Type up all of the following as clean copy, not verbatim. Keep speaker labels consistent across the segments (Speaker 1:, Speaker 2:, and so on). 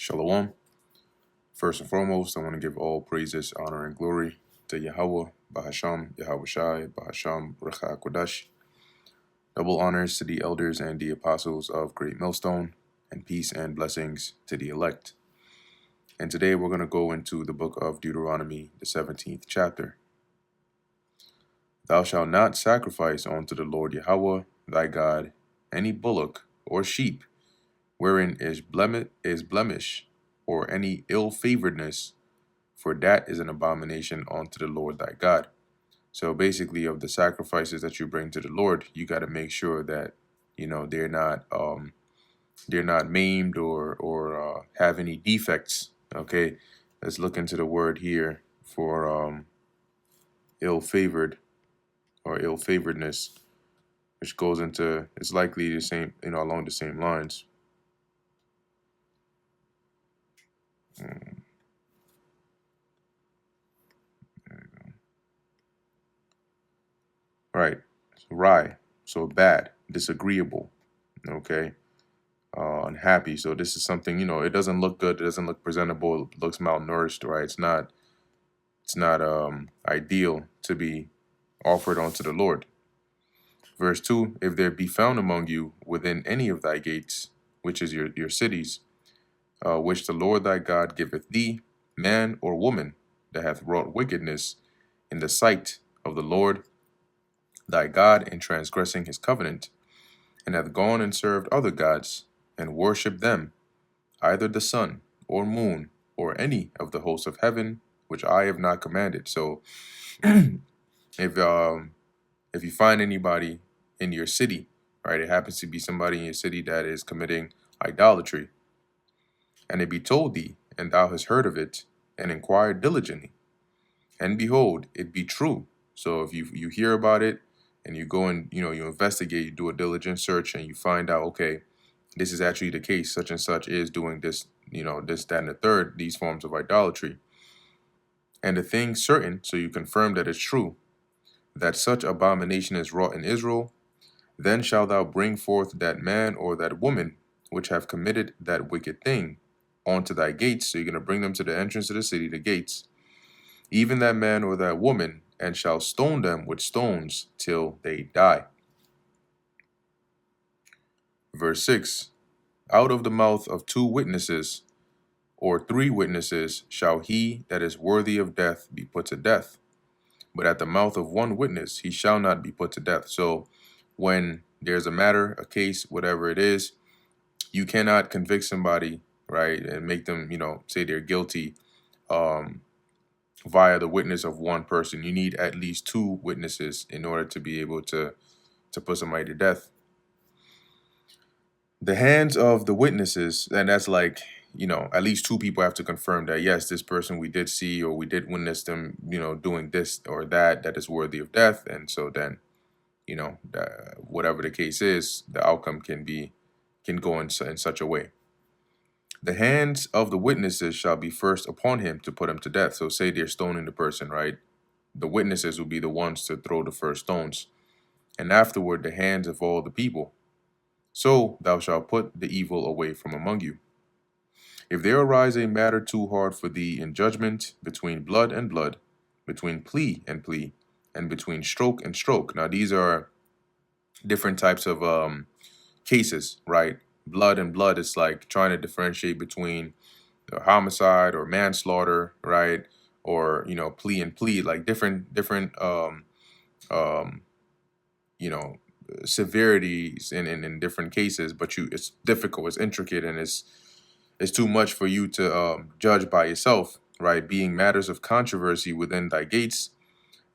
Speaker 1: Shalom. First and foremost, I want to give all praises, honor, and glory to Yahweh, Bahasham, Yahweh Shai, Bahasham, Recha Kodash. Double honors to the elders and the apostles of Great Millstone, and peace and blessings to the elect. And today we're going to go into the book of Deuteronomy, the 17th chapter. Thou shalt not sacrifice unto the Lord Yahweh, thy God, any bullock or sheep, wherein is blemish, or any ill-favoredness, for that is an abomination unto the Lord thy God. So basically, of the sacrifices that you bring to the Lord, you got to make sure that they're not maimed or have any defects. Okay, let's look into the word here for ill-favored or ill-favoredness, which goes into, it's likely the same, along the same lines. Right. So rye. So bad, disagreeable. Okay. Unhappy. So this is something, it doesn't look good. It doesn't look presentable. It looks malnourished, right? It's not ideal to be offered unto the Lord. Verse 2, if there be found among you within any of thy gates, which is your cities, which the Lord thy God giveth thee, man or woman that hath wrought wickedness in the sight of the Lord thy God in transgressing his covenant, and hath gone and served other gods, and worshipped them, either the sun or moon, or any of the hosts of heaven, which I have not commanded. So if you find anybody in your city, right, it happens to be somebody in your city that is committing idolatry, and it be told thee, and thou hast heard of it, and inquired diligently, and behold, it be true. So if you hear about it, and you go and you investigate, you do a diligent search, and you find out, okay, this is actually the case, such and such is doing this, this, that, and the third, these forms of idolatry. And the thing certain, so you confirm that it's true, that such abomination is wrought in Israel, then shalt thou bring forth that man or that woman which have committed that wicked thing onto thy gates. So you're going to bring them to the entrance of the city, the gates, even that man or that woman, and shall stone them with stones till they die. Verse 6, out of the mouth of two witnesses or three witnesses shall he that is worthy of death be put to death. But at the mouth of one witness he shall not be put to death. So when there's a matter, a case, whatever it is, you cannot convict somebody, right, and make them, say they're guilty via the witness of one person. You need at least two witnesses in order to be able to put somebody to death. The hands of the witnesses, and that's like, at least two people have to confirm that, yes, this person we did see or we did witness them, doing this or that is worthy of death. And so then, whatever the case is, the outcome can go in such a way. The hands of the witnesses shall be first upon him to put him to death. So say they're stoning the person, right? The witnesses will be the ones to throw the first stones. And afterward, the hands of all the people. So thou shalt put the evil away from among you. If there arise a matter too hard for thee in judgment, between blood and blood, between plea and plea, and between stroke and stroke. Now these are different types of cases, right? Blood and blood is like trying to differentiate between homicide or manslaughter, right? Or plea and plea, like different severities in different cases. But it's difficult, it's intricate, and it's too much for you to judge by yourself, right? Being matters of controversy within thy gates,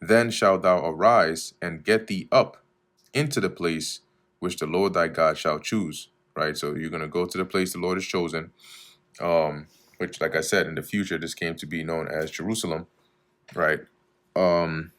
Speaker 1: then shalt thou arise and get thee up into the place which the Lord thy God shall choose, right? So you're going to go to the place the Lord has chosen, which, like I said, in the future, this came to be known as Jerusalem, right? And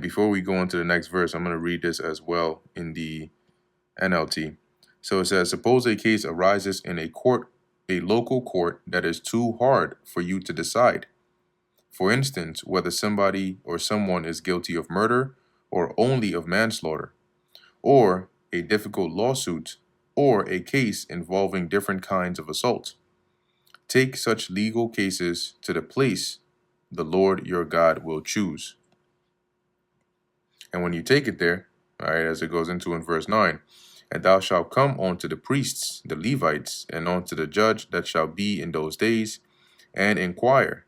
Speaker 1: before we go into the next verse, I'm going to read this as well in the NLT. So it says, suppose a case arises in a local court that is too hard for you to decide. For instance, whether somebody or someone is guilty of murder or only of manslaughter, or a difficult lawsuit, or a case involving different kinds of assault. take such legal cases to the place the Lord your God will choose. And when you take it there, all right, as it goes into in verse 9, and thou shalt come unto the priests, the Levites, and unto the judge that shall be in those days, and inquire,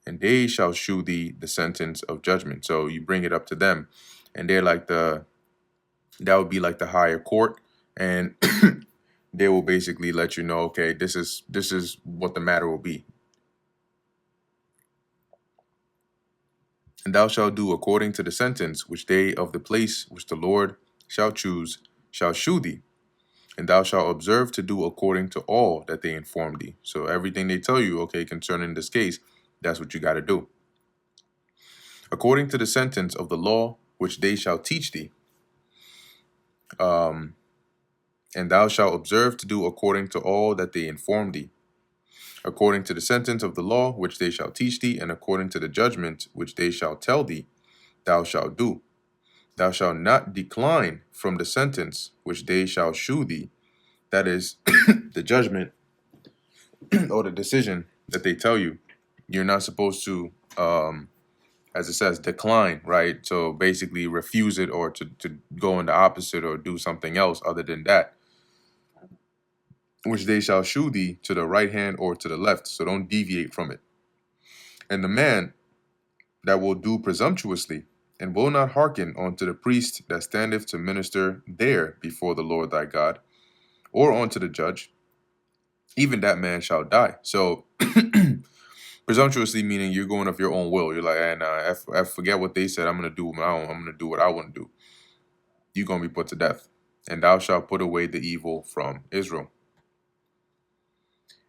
Speaker 1: and they shall shew thee the sentence of judgment. So you bring it up to them, and they're like that would be like the higher court, and they will basically let you know, okay, this is what the matter will be. And thou shalt do according to the sentence which they of the place which the Lord shall choose shall shew thee. And thou shalt observe to do according to all that they inform thee. So everything they tell you, okay, concerning this case, that's what you got to do. According to the sentence of the law which they shall teach thee. And thou shalt observe to do according to all that they inform thee. According to the sentence of the law which they shall teach thee, and according to the judgment which they shall tell thee, thou shalt do. Thou shalt not decline from the sentence which they shall shew thee, that is, the judgment or the decision that they tell you. You're not supposed to, as it says, decline, right? So basically refuse it, or to go in the opposite or do something else other than that, which they shall shew thee to the right hand or to the left. So don't deviate from it. And the man that will do presumptuously, and will not hearken unto the priest that standeth to minister there before the Lord thy God, or unto the judge, even that man shall die. So presumptuously meaning you're going of your own will. You're like, and I forget what they said. I'm gonna do my own. I'm gonna do what I want to do. You're gonna be put to death, and thou shalt put away the evil from Israel.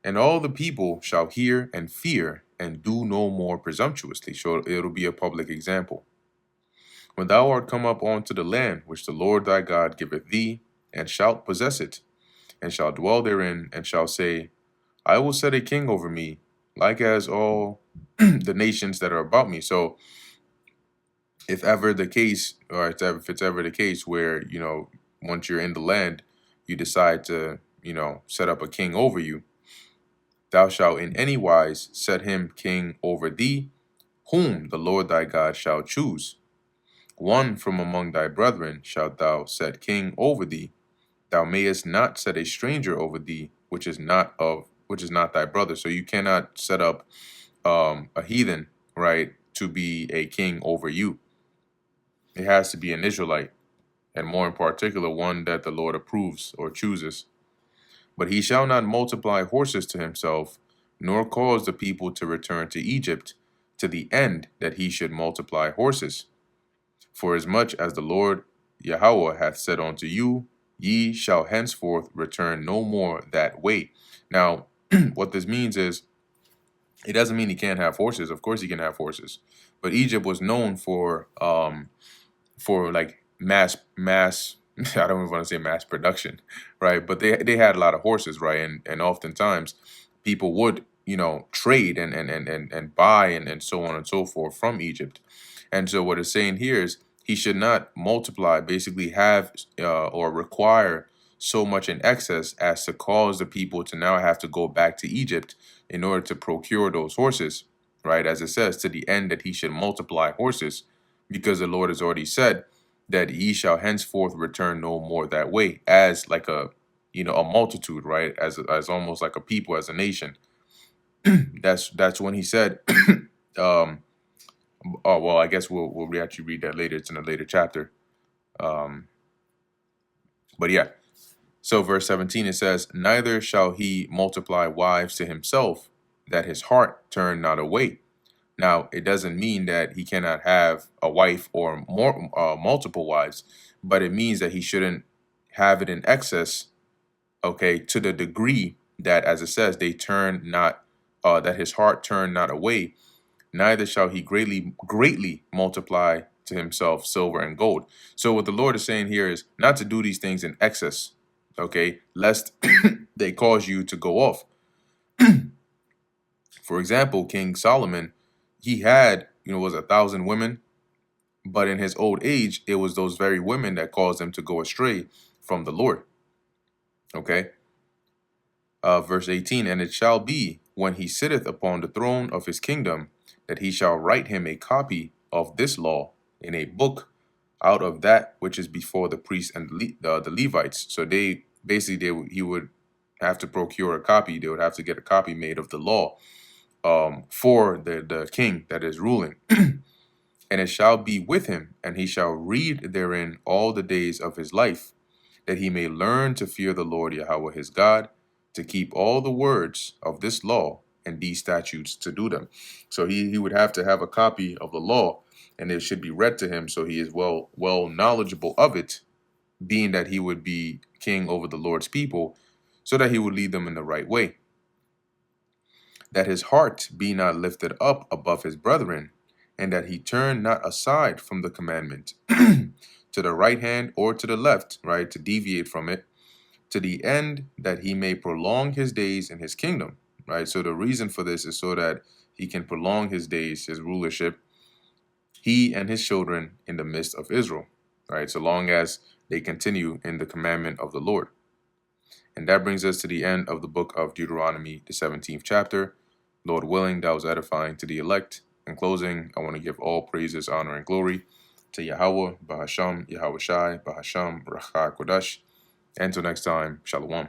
Speaker 1: And all the people shall hear and fear, and do no more presumptuously. So it'll be a public example. When thou art come up unto the land which the Lord thy God giveth thee, and shalt possess it, and shalt dwell therein, and shall say, I will set a king over me, like as all the nations that are about me. So if ever the case, or if it's ever the case where, once you're in the land, you decide to, set up a king over you, thou shalt in any wise set him king over thee, whom the Lord thy God shall choose. One from among thy brethren shalt thou set king over thee. Thou mayest not set a stranger over thee, which is not thy brother. So you cannot set up a heathen, right, to be a king over you. It has to be an Israelite, and more in particular, one that the Lord approves or chooses. But he shall not multiply horses to himself, nor cause the people to return to Egypt, to the end that he should multiply horses. For as much as the Lord Yahweh hath said unto you, ye shall henceforth return no more that way. Now, what this means is, it doesn't mean he can't have horses. Of course he can have horses. But Egypt was known for like mass I don't even want to say mass production, right? But they had a lot of horses, right? And oftentimes people would, trade and buy and so on and so forth from Egypt. And so what it's saying here is he should not multiply, basically have or require so much in excess as to cause the people to now have to go back to Egypt in order to procure those horses, right? As it says, to the end that he should multiply horses, because the Lord has already said that ye shall henceforth return no more that way, as like a multitude, right? As almost like a people, as a nation. That's when he said, oh well, I guess we'll actually read that later. It's in a later chapter. But yeah. So verse 17, it says, neither shall he multiply wives to himself, that his heart turn not away. Now, it doesn't mean that he cannot have a wife or more multiple wives, but it means that he shouldn't have it in excess, okay, to the degree that, as it says, they turn not, that his heart turn not away. Neither shall he greatly multiply to himself silver and gold. So what the Lord is saying here is not to do these things in excess, okay, lest they cause you to go off. For example, King Solomon, he had, was 1,000 women, but in his old age, it was those very women that caused him to go astray from the Lord. Okay. Verse 18, and it shall be, when he sitteth upon the throne of his kingdom, that he shall write him a copy of this law in a book out of that which is before the priests and the Levites. So they basically, he would have to procure a copy. They would have to get a copy made of the law for the king that is ruling. And it shall be with him, and he shall read therein all the days of his life, that he may learn to fear the Lord Yahweh his God, to keep all the words of this law and these statutes to do them. So he would have to have a copy of the law, and it should be read to him, so he is well knowledgeable of it, being that he would be king over the Lord's people, so that he would lead them in the right way. That his heart be not lifted up above his brethren, and that he turn not aside from the commandment to the right hand or to the left, right, to deviate from it, to the end that he may prolong his days in his kingdom, right? So the reason for this is so that he can prolong his days, his rulership, he and his children in the midst of Israel, right? So long as they continue in the commandment of the Lord. And that brings us to the end of the book of Deuteronomy, the 17th chapter. Lord willing, that was edifying to the elect. In closing, I want to give all praises, honor, and glory to Yahweh, Bahasham, Yahweh Shai, Bahasham, Racha Kodash. Until next time, Shalom.